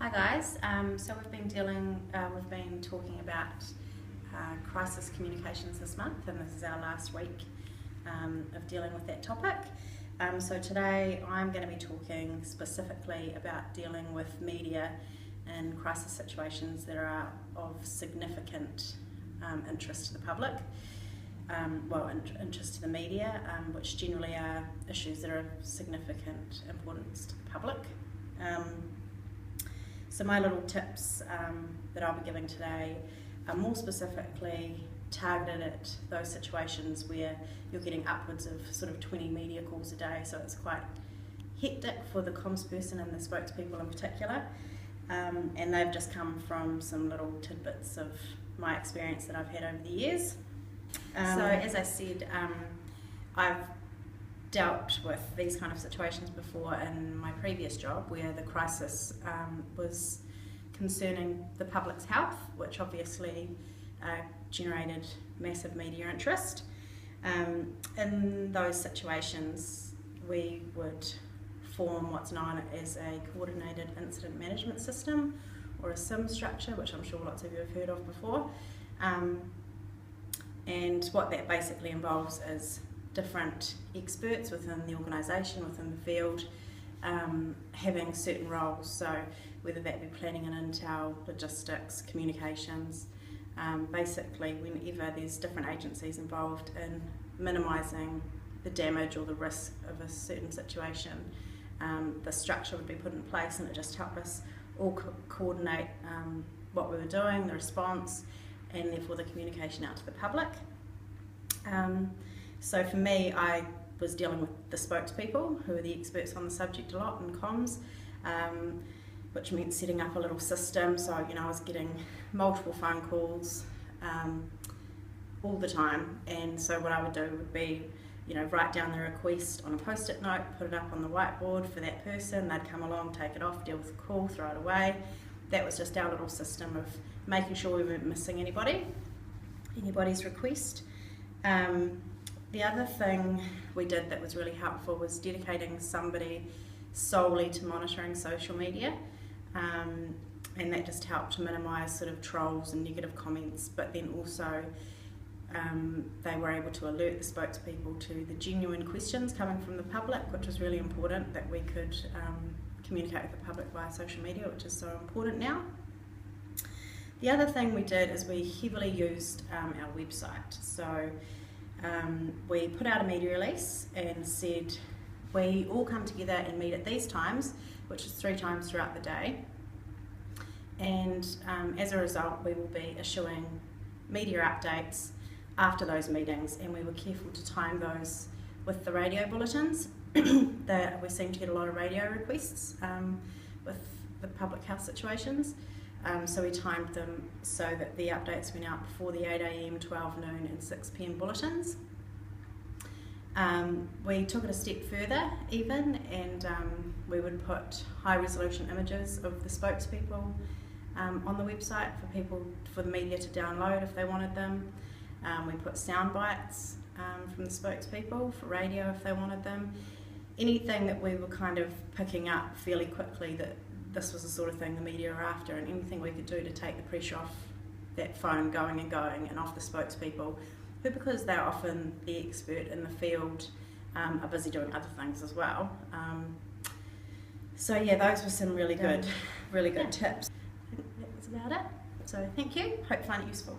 Hi guys, so we've been talking about crisis communications this month, and this is our last week of dealing with that topic. So today I'm going to be talking specifically about dealing with media in crisis situations that are of significant interest to the public, interest to the media, which generally are issues that are of significant importance to the public. So my little tips that I'll be giving today are more specifically targeted at those situations where you're getting upwards of sort of 20 media calls a day, so it's quite hectic for the comms person and the spokespeople in particular, and they've just come from some little tidbits of my experience that I've had over the years. So as I said, I've dealt with these kind of situations before in my previous job, where the crisis was concerning the public's health, which obviously generated massive media interest. In those situations, we would form what's known as a coordinated incident management system, or a SIM structure, which I'm sure lots of you have heard of before. And what that basically involves is different experts within the organisation, within the field, having certain roles, so whether that be planning and intel, logistics, communications, basically whenever there's different agencies involved in minimising the damage or the risk of a certain situation, the structure would be put in place, and it just helped us all coordinate what we were doing, the response, and therefore the communication out to the public. So for me, I was dealing with the spokespeople, who are the experts on the subject a lot in comms, which meant setting up a little system. So, I was getting multiple phone calls all the time, and so what I would do would be, write down the request on a post-it note, put it up on the whiteboard for that person. They'd come along, take it off, deal with the call, throw it away. That was just our little system of making sure we weren't missing anybody's request. The other thing we did that was really helpful was dedicating somebody solely to monitoring social media, and that just helped to minimise sort of trolls and negative comments, but then also they were able to alert the spokespeople to the genuine questions coming from the public, which was really important, that we could communicate with the public via social media, which is so important now. The other thing we did is we heavily used our website. So we put out a media release and said we all come together and meet at these times, which is 3 times throughout the day, and as a result we will be issuing media updates after those meetings, and we were careful to time those with the radio bulletins. That we seem to get a lot of radio requests with the public health situations. So we timed them so that the updates went out before the 8 AM, 12 noon and 6 PM bulletins. We took it a step further even, and we would put high resolution images of the spokespeople on the website for the media to download if they wanted them. We put sound bites from the spokespeople for radio if they wanted them. Anything that we were kind of picking up fairly quickly that this was the sort of thing the media are after, and anything we could do to take the pressure off that phone going and off the spokespeople, who, because they're often the expert in the field, are busy doing other things as well. So yeah, those were some really good tips. I think that was about it. So thank you, hope you find it useful.